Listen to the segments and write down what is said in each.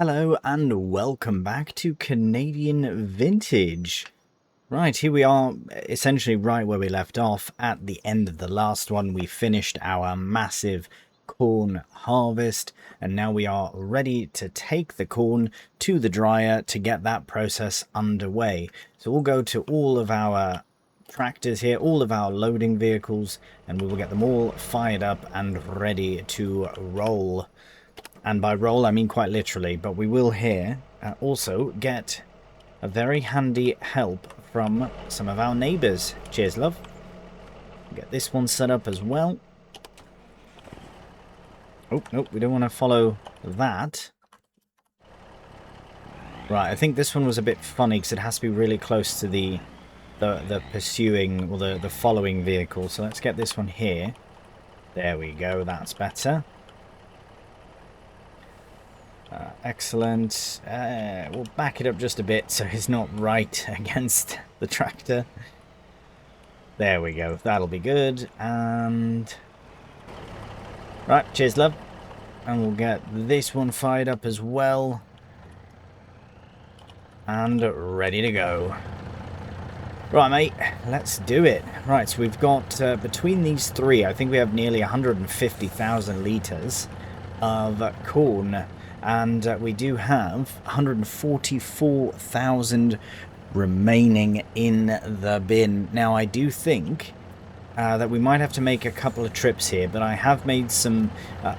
Hello and welcome back to Canadian Vintage. Right, here we are, essentially right where we left off. At the end of the last one, we finished our massive corn harvest, and now we are ready to take the corn to the dryer to get that process underway. So we'll go to all of our tractors here, all of our loading vehicles, and we will get them all fired up and ready to roll. And by roll, I mean quite literally, but we will here also get a very handy help from some of our neighbours. Cheers, love. Get this one set up as well. Oh, nope, we don't want to follow that. Right, I think this one was a bit funny because it has to be really close to the pursuing, or the following vehicle. So let's get this one here. There we go, that's better. Excellent. We'll back it up just a bit so it's not right against the tractor. There we go. That'll be good. And right, cheers, love. And we'll get this one fired up as well. And ready to go. Right, mate. Let's do it. Right, so we've got, between these three, I think we have nearly 150,000 litres of corn. And we do have 144,000 remaining in the bin. Now, I do think that we might have to make a couple of trips here, but I have made some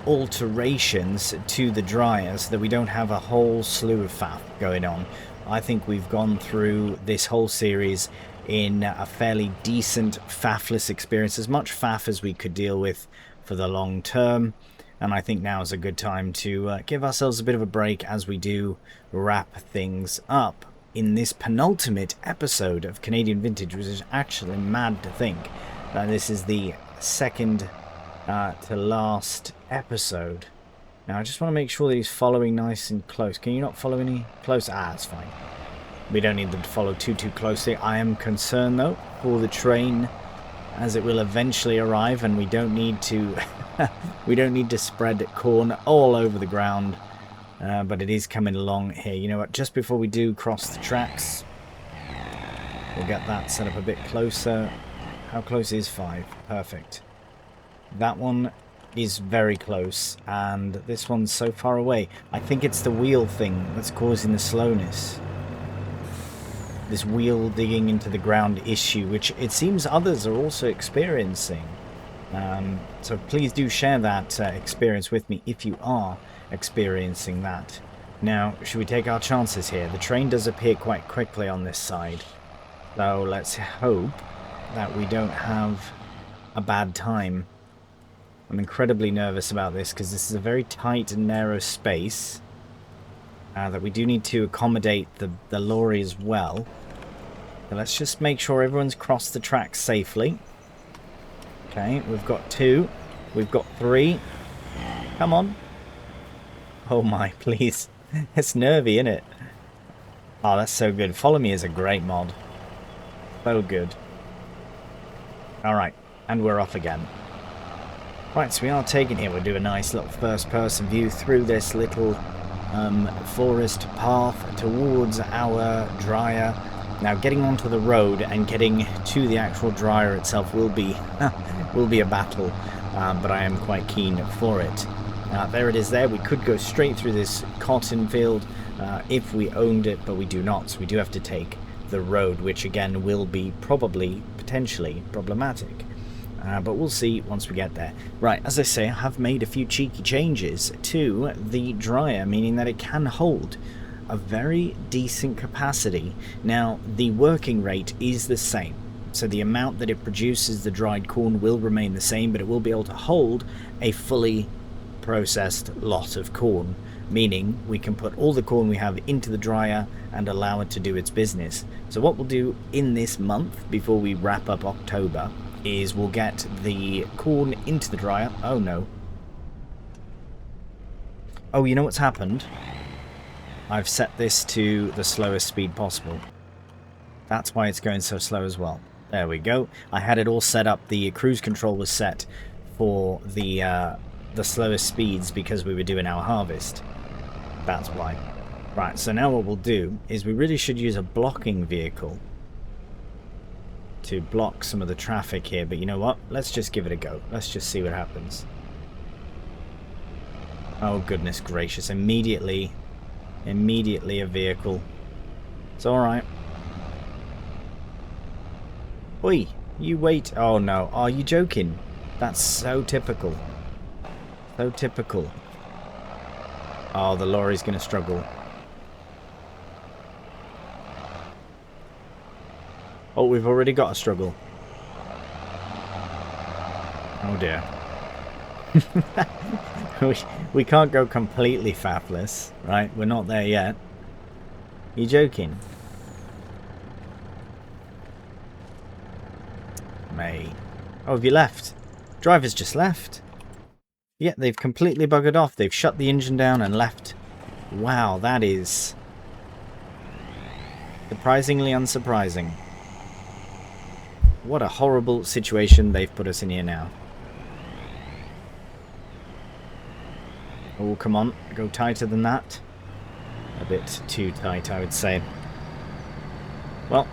alterations to the dryer so that we don't have a whole slew of faff going on. I think we've gone through this whole series in a fairly decent faffless experience, as much faff as we could deal with for the long term. And I think now is a good time to give ourselves a bit of a break as we do wrap things up in this penultimate episode of Canadian Vintage, which is actually mad to think that this is the second to last episode. Now, I just want to make sure that he's following nice and close. Can you not follow any close? Ah, it's fine. We don't need them to follow too closely. I am concerned, though, for the train, as it will eventually arrive, and we don't need to we don't need to spread corn all over the ground, but it is coming along here. You know what, just before we do cross the tracks, we'll get that set up a bit closer. How close is 5? Perfect. That one is very close, and this one's so far away. I think it's the wheel thing that's causing the slowness. This wheel digging into the ground issue, which it seems others are also experiencing. So please do share that experience with me if you are experiencing that. Now, should we take our chances here? The train does appear quite quickly on this side, so let's hope that we don't have a bad time. I'm incredibly nervous about this because this is a very tight and narrow space that we do need to accommodate the lorry as well. So let's just make sure everyone's crossed the tracks safely. Okay, we've got 2. We've got 3. Come on. Oh my, please. It's nervy, isn't it? Oh, that's so good. Follow Me is a great mod. So good. Alright, and we're off again. Right, so we are taking here. We'll do a nice little first-person view through this little forest path towards our dryer. Now, getting onto the road and getting to the actual dryer itself will be a battle, but I am quite keen for it. There it is there. We could go straight through this cotton field if we owned it, but we do not. So we do have to take the road, which again will be potentially problematic. But we'll see once we get there. Right, as I say, I have made a few cheeky changes to the dryer, meaning that it can hold a very decent capacity. Now, the working rate is the same, so the amount that it produces the dried corn will remain the same, but it will be able to hold a fully processed lot of corn, meaning we can put all the corn we have into the dryer and allow it to do its business. So what we'll do in this month, before we wrap up October, is we'll get the corn into the dryer. Oh no. Oh, you know what's happened? I've set this to the slowest speed possible. That's why it's going so slow as well. There we go. I had it all set up. The cruise control was set for the slowest speeds because we were doing our harvest. That's why. Right, so now what we'll do is we really should use a blocking vehicle to block some of the traffic here. But you know what? Let's just give it a go. Let's just see what happens. Oh, goodness gracious. Immediately a vehicle. It's alright. Oi, you wait. Oh, no. Are you joking? That's so typical. So typical. Oh, the lorry's going to struggle. Oh, we've already got a struggle. Oh, dear. we can't go completely faffless, right? We're not there yet. You joking? Mate. Oh, have you left? Driver's just left. Yeah, they've completely buggered off. They've shut the engine down and left. Wow, that is surprisingly unsurprising. What a horrible situation they've put us in here now. Oh, come on. Go tighter than that. A bit too tight, I would say. Well,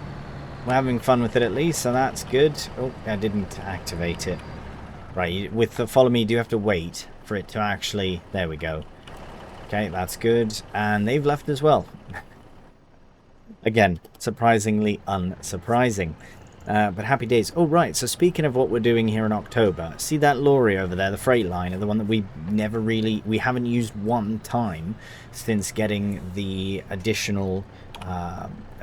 we're having fun with it at least, so that's good. Oh, I didn't activate it. Right, with the follow me, you do have to wait for it to actually... There we go. Okay, that's good. And they've left as well. Again, surprisingly unsurprising. But happy days. Oh, right. So speaking of what we're doing here in October, see that lorry over there, the freight liner, the one that we haven't used one time since getting the additional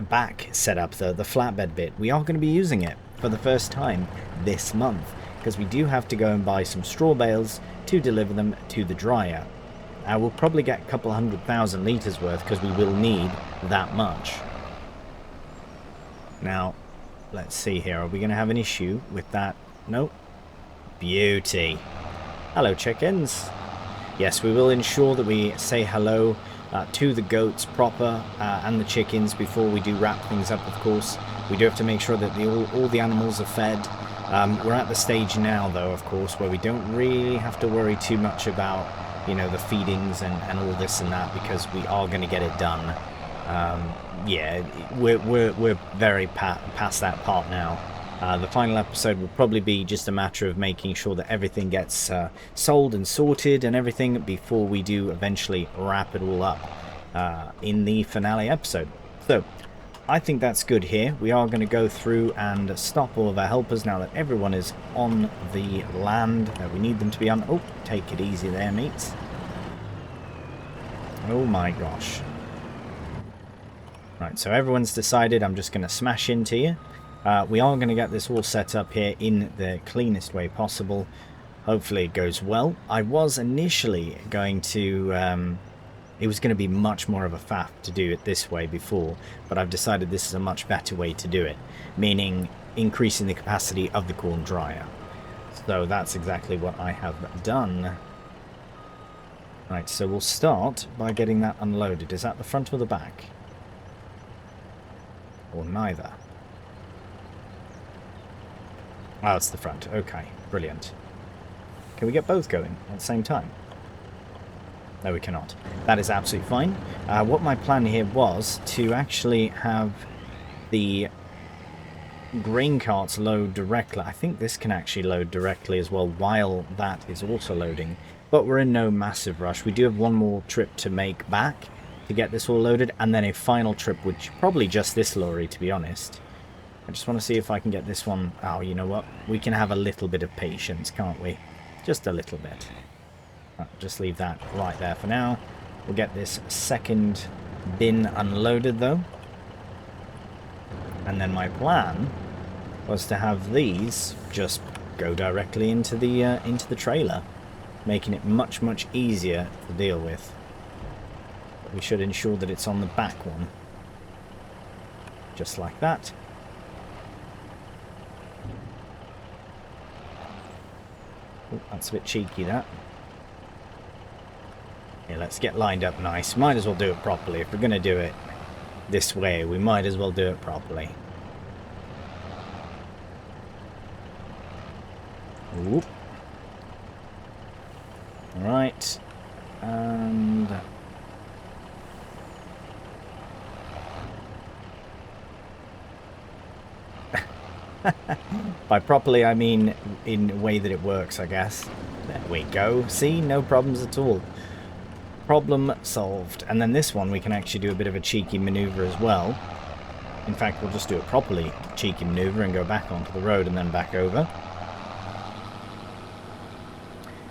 back set up, the flatbed bit. We are going to be using it for the first time this month because we do have to go and buy some straw bales to deliver them to the dryer. We'll probably get a couple 100,000 litres worth because we will need that much. Now, let's see here. Are we going to have an issue with that? Nope. Beauty. Hello, chickens. Yes, we will ensure that we say hello to the goats proper and the chickens before we do wrap things up, of course. We do have to make sure that all the animals are fed. We're at the stage now, though, of course, where we don't really have to worry too much about, you know, the feedings and all this and that because we are going to get it done. Yeah, we're very past that part now. The final episode will probably be just a matter of making sure that everything gets sold and sorted and everything before we do eventually wrap it all up in the finale episode. So, I think that's good here. We are going to go through and stop all of our helpers now that everyone is on the land that we need them to be on. Oh, take it easy there, mates. Oh my gosh. Right, so everyone's decided I'm just going to smash into you. We are going to get this all set up here in the cleanest way possible. Hopefully it goes well. I was initially going to... it was going to be much more of a faff to do it this way before, but I've decided this is a much better way to do it, meaning increasing the capacity of the corn dryer. So that's exactly what I have done. Right, so we'll start by getting that unloaded. Is that the front or the back? Or neither? Oh, it's the front. Okay, brilliant. Can we get both going at the same time? No, we cannot. That is absolutely fine. What my plan here was to actually have the grain carts load directly. I think this can actually load directly as well while that is also loading. But we're in no massive rush. We do have one more trip to make back to get this all loaded, and then a final trip, which probably just this lorry, to be honest. I just want to see if I can get this one. Oh, you know what? We can have a little bit of patience, can't we? Just a little bit. Right, just leave that right there for now. We'll get this second bin unloaded, though. And then my plan was to have these just go directly into the trailer, making it much, much easier to deal with. We should ensure that it's on the back one. Just like that. Oh, that's a bit cheeky, that. Yeah, let's get lined up nice. Might as well do it properly. If we're going to do it this way, we might as well do it properly. Oop. Right. And... By properly, I mean in a way that it works, I guess. There we go. See, no problems at all. Problem solved. And then this one, we can actually do a bit of a cheeky maneuver as well. In fact, we'll just do a properly cheeky maneuver and go back onto the road and then back over.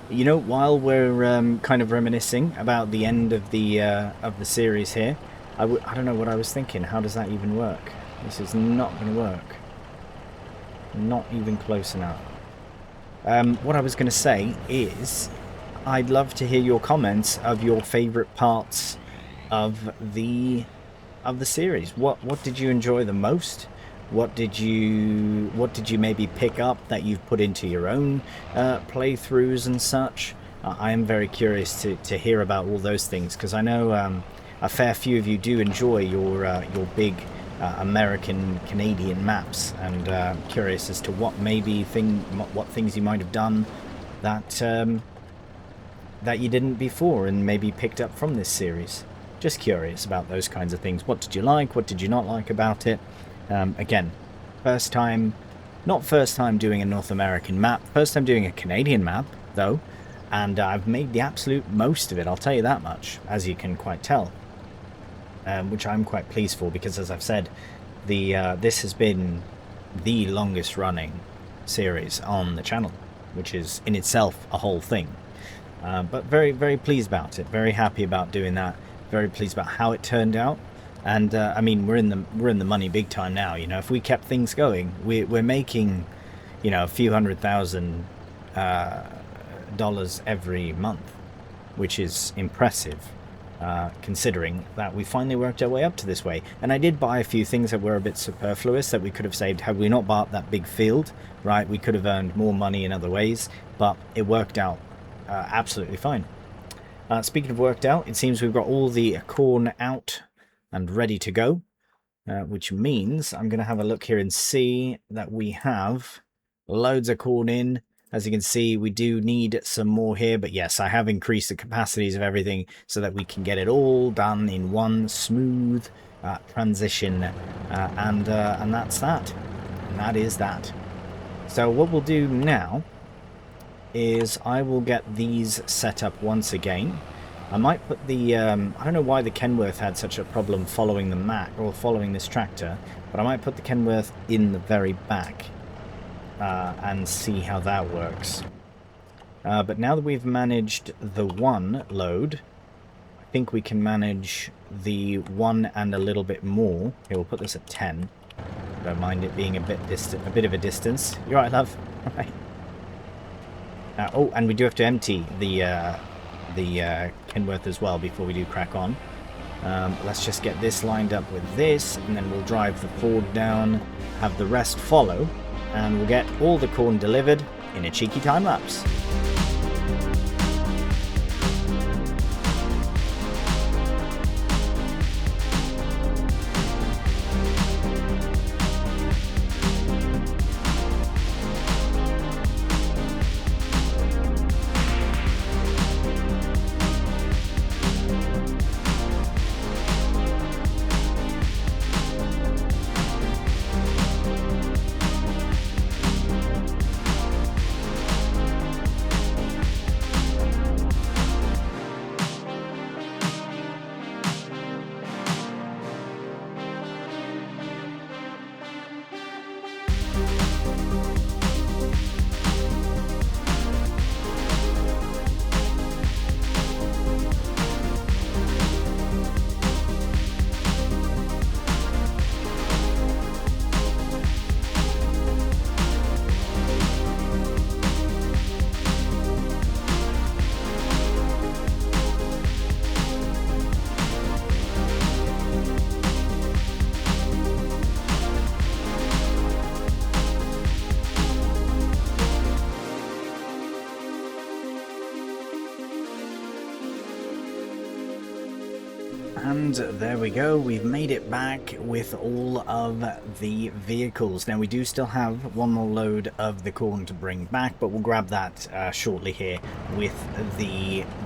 You know, while we're kind of reminiscing about the end of the series here, I don't know what I was thinking. How does that even work? This is not going to work. Not even close enough. What I was going to say is, I'd love to hear your comments of your favourite parts of the series. What did you enjoy the most? What did you maybe pick up that you've put into your own playthroughs and such? I am very curious to hear about all those things, because I know a fair few of you do enjoy your big American Canadian maps, and curious as to what things you might have done that that you didn't before and maybe picked up from this series. Just curious about those kinds of things. What did you like? What did you not like about it? Again, not first time doing a North American map, first time doing a Canadian map, though, and I've made the absolute most of it, I'll tell you that much, as you can quite tell, which I'm quite pleased for, because as I've said, this has been the longest running series on the channel, which is in itself a whole thing, but very, very pleased about it, very happy about doing that, very pleased about how it turned out. And I mean, we're in the money big time now. You know, if we kept things going, we're making, you know, a few $100,000 dollars every month, which is impressive, considering that we finally worked our way up to this way. And I did buy a few things that were a bit superfluous that we could have saved had we not bought that big field. Right, we could have earned more money in other ways, but it worked out absolutely fine. Speaking of worked out, it seems we've got all the corn out and ready to go, which means I'm going to have a look here and see that we have loads of corn in. As you can see, we do need some more here, but yes, I have increased the capacities of everything so that we can get it all done in one smooth transition, and that's that. And that is that. So what we'll do now is I will get these set up once again. I might put the, I don't know why the Kenworth had such a problem following the map, or following this tractor, but I might put the Kenworth in the very back and see how that works. But now that we've managed the one load, I think we can manage the one and a little bit more. Here, we'll put this at 10. Don't mind it being a bit of a distance. You're right, love. Right. Oh, and we do have to empty the Kenworth as well before we do crack on. Let's just get this lined up with this, and then we'll drive the Ford down, have the rest follow, and we'll get all the corn delivered in a cheeky time lapse. And there we go, we've made it back with all of the vehicles. Now we do still have one more load of the corn to bring back, but we'll grab that shortly here with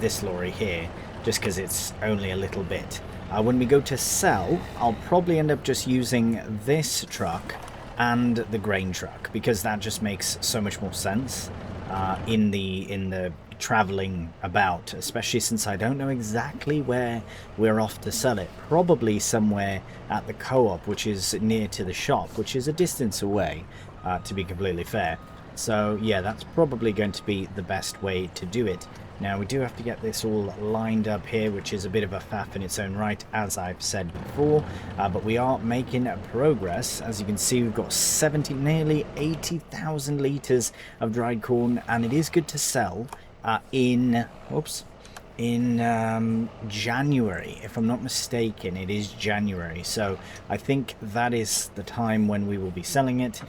this lorry here, just because it's only a little bit. When we go to sell, I'll probably end up just using this truck and the grain truck, because that just makes so much more sense in the traveling about, especially since I don't know exactly where we're off to sell it. Probably somewhere at the co-op, which is near to the shop, which is a distance away, to be completely fair. So yeah, that's probably going to be the best way to do it. Now we do have to get this all lined up here, which is a bit of a faff in its own right, as I've said before, but we are making progress. As you can see, we've got 70, nearly 80,000 litres of dried corn, and it is good to sell in January, if I'm not mistaken. It is January, so I think that is the time when we will be selling it.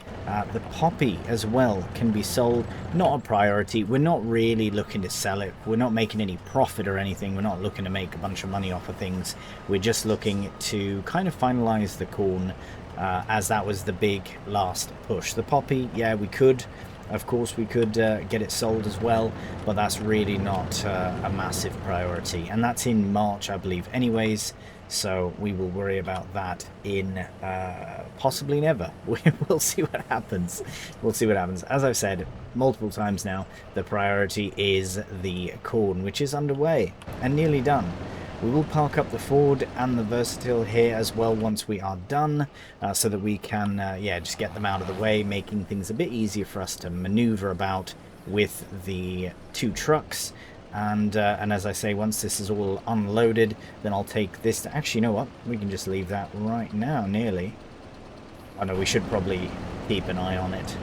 The poppy as well can be sold, not a priority. We're not really looking to sell it. We're not making any profit or anything. We're not looking to make a bunch of money off of things. We're just looking to kind of finalize the corn, as that was the big last push. The poppy, yeah, we could, of course, we could get it sold as well, but that's really not a massive priority. And that's in March, I believe, anyways, so we will worry about that in possibly never. We'll see what happens. We'll see what happens. As I've said multiple times now, the priority is the corn, which is underway and nearly done. We will park up the Ford and the Versatile here as well once we are done, so that we can, yeah, just get them out of the way, making things a bit easier for us to maneuver about with the two trucks. And as I say, once this is all unloaded, then I'll take this to, actually, you know what? We can just leave that right now, nearly. Oh no, we should probably keep an eye on it.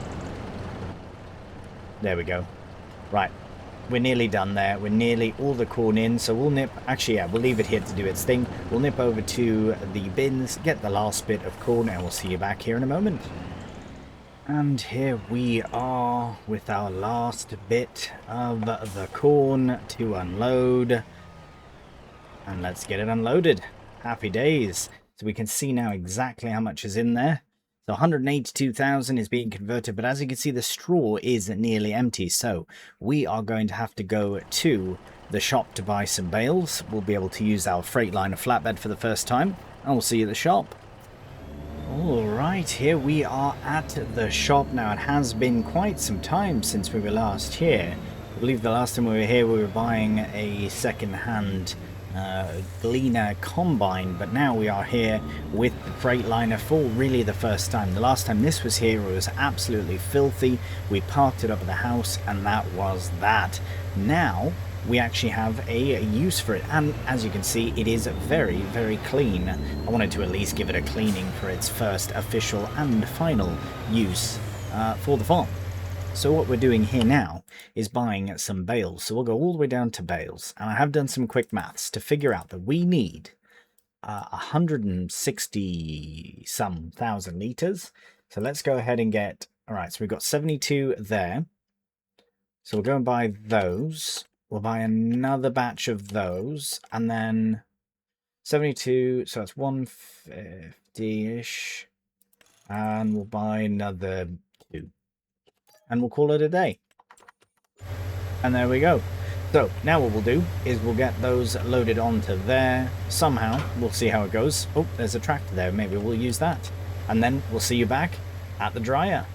There we go. Right. We're nearly done there. We're nearly all the corn in, so we'll nip, actually, yeah, we'll leave it here to do its thing. We'll nip over to the bins, get the last bit of corn, and we'll see you back here in a moment. And here we are with our last bit of the corn to unload. And let's get it unloaded. Happy days. So we can see now exactly how much is in there. So 182,000 is being converted, but as you can see, the straw is nearly empty. So we are going to have to go to the shop to buy some bales. We'll be able to use our Freightliner flatbed for the first time, and we'll see you at the shop. All right, here we are at the shop now. It has been quite some time since we were last here. I believe the last time we were here, we were buying a second-hand Gleaner combine, but now we are here with the Freightliner for really the first time. The last time this was here, it was absolutely filthy. We parked it up at the house, and that was that. Now we actually have a use for it, and as you can see, it is very, very clean. I wanted to at least give it a cleaning for its first official and final use for the farm. So what we're doing here now is buying some bales. So we'll go all the way down to bales. And I have done some quick maths to figure out that we need 160-some thousand litres. So let's go ahead and get... Alright, so we've got 72 there. So we'll go and buy those. We'll buy another batch of those. And then 72, so that's 150-ish. And we'll buy another 2. And we'll call it a day. And there we go. So now what we'll do is we'll get those loaded onto there somehow. We'll see how it goes. Oh, there's a tractor there. Maybe we'll use that. And then we'll see you back at the dryer.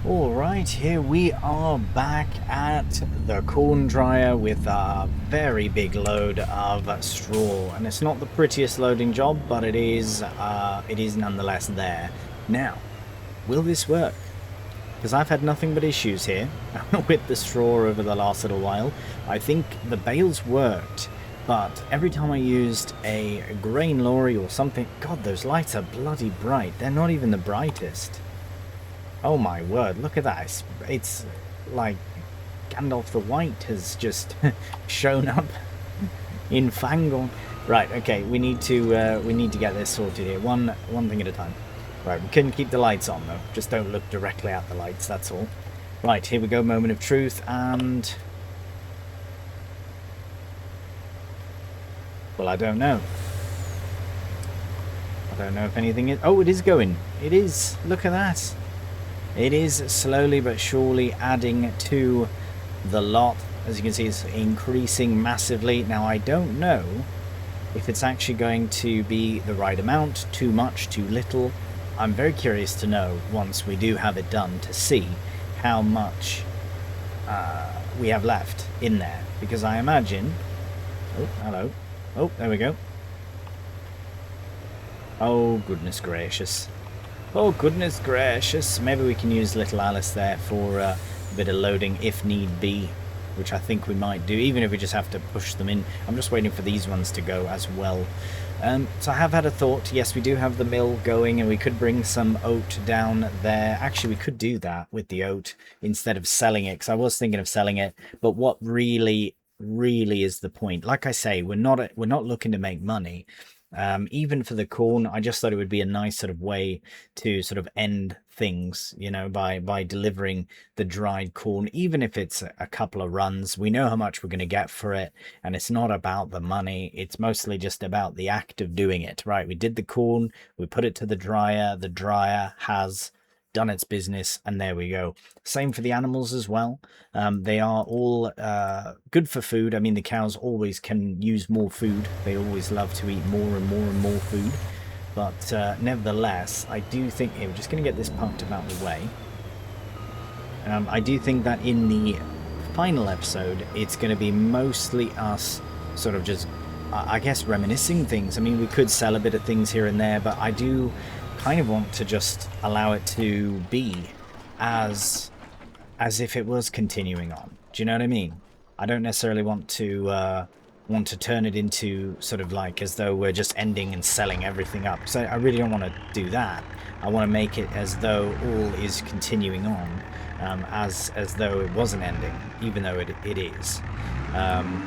All right, here we are back at the corn dryer with a very big load of straw. And it's not the prettiest loading job, but it is nonetheless there. Now, will this work? Because I've had nothing but issues here with the straw over the last little while. I think the bales worked, but every time I used a grain lorry or something... God, those lights are bloody bright. They're not even the brightest. Oh my word, look at that. It's like Gandalf the White has just shown up in Fangorn. Right, okay, we need to get this sorted here. One thing at a time. Right, we can keep the lights on though. Just don't look directly at the lights, that's all. Right, here we go, moment of truth, and... Well, I don't know. I don't know if anything is... Oh, it is going. It is. Look at that. It is slowly but surely adding to the lot. As you can see, it's increasing massively. Now, I don't know if it's actually going to be the right amount, too much, too little. I'm very curious to know, once we do have it done, to see how much we have left in there. Because I imagine... Oh, hello. Oh, there we go. Oh, goodness gracious. Oh, goodness gracious. Maybe we can use little Alice there for a bit of loading if need be, which I think we might do, even if we just have to push them in. I'm just waiting for these ones to go as well. So I have had a thought. Yes, we do have the mill going, and we could bring some oat down there. Actually, we could do that with the oat instead of selling it, because I was thinking of selling it. But what really is the point? Like I say, we're not looking to make money. Even for the corn, I just thought it would be a nice sort of way to sort of end things, you know, by delivering the dried corn, even if it's a couple of runs. We know how much we're going to get for it, and it's not about the money. It's mostly just about the act of doing it, right? We did the corn, we put it to the dryer has done its business, and there we go. Same for the animals as well. They are all good for food. I mean, the cows always can use more food. They always love to eat more and more and more food. But nevertheless, I do think... Here, we're just going to get this parked out of the way. I do think that in the final episode, it's going to be mostly us sort of just, I guess, reminiscing things. I mean, we could sell a bit of things here and there, but I do kind of want to just allow it to be as if it was continuing on. Do you know what I mean? I don't necessarily want to turn it into sort of like as though we're just ending and selling everything up. So I really don't want to do that. I want to make it as though all is continuing on, as though it wasn't ending, even though it is,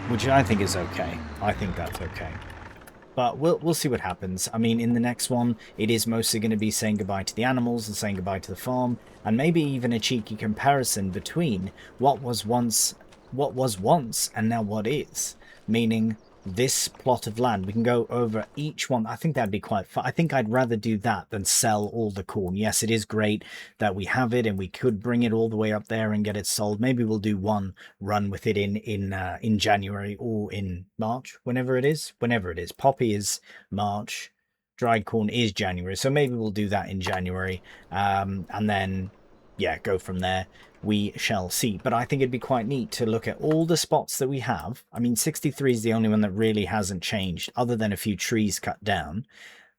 which I think is okay. I think that's okay. But we'll see what happens. I mean, in the next one, it is mostly going to be saying goodbye to the animals and saying goodbye to the farm, and maybe even a cheeky comparison between what was once and now what is. Meaning, this plot of land, we can go over each one. I think that'd be quite fun. I think I'd rather do that than sell all the corn. Yes, it is great that we have it, and we could bring it all the way up there and get it sold. Maybe we'll do one run with it in January or in March, whenever it is. Poppy is March, dried corn is January, so maybe we'll do that in January, and then yeah, go from there. We shall see. But I think it'd be quite neat to look at all the spots that we have. I mean, 63 is the only one that really hasn't changed, other than a few trees cut down.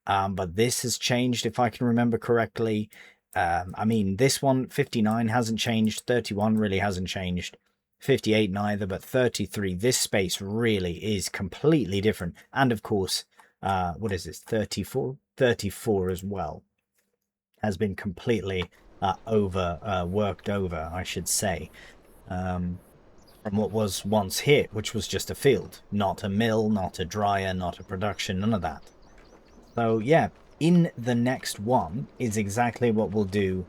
But this has changed, if I can remember correctly. I mean, this one, 59, hasn't changed. 31 really hasn't changed. 58 neither, but 33, this space really is completely different. And of course, what is this, 34? 34 as well has been completely worked over, I should say, from what was once here, which was just a field, not a mill, not a dryer, not a production, none of that. So yeah, in the next one is exactly what we'll do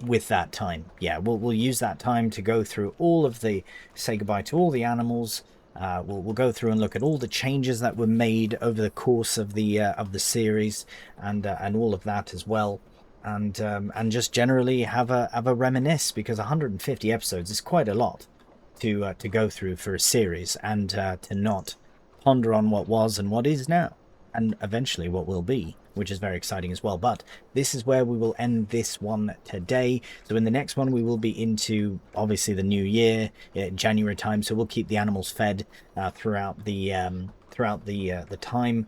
with that time. Yeah, we'll use that time to go through all of the, say goodbye to all the animals. We'll go through and look at all the changes that were made over the course of the series, and all of that as well. And just generally have a reminisce, because 150 episodes is quite a lot to go through for a series, and to not ponder on what was and what is now, and eventually what will be, which is very exciting as well. But this is where we will end this one today. So in the next one, we will be into obviously the new year, January time. So we'll keep the animals fed throughout the time,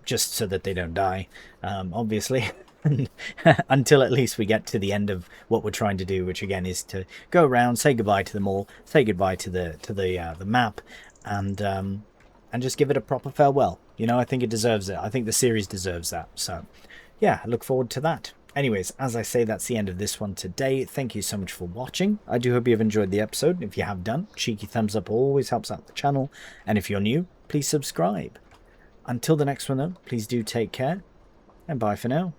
just so that they don't die, obviously. Until at least we get to the end of what we're trying to do, which again is to go around, say goodbye to them all, say goodbye to the map, and just give it a proper farewell. You know, I think it deserves it. I think the series deserves that. So yeah, I look forward to that. Anyways, as I say, that's the end of this one today. Thank you so much for watching. I do hope you've enjoyed the episode. If you have done, cheeky thumbs up always helps out the channel, and if you're new, please subscribe. Until the next one though, please do take care, and bye for now.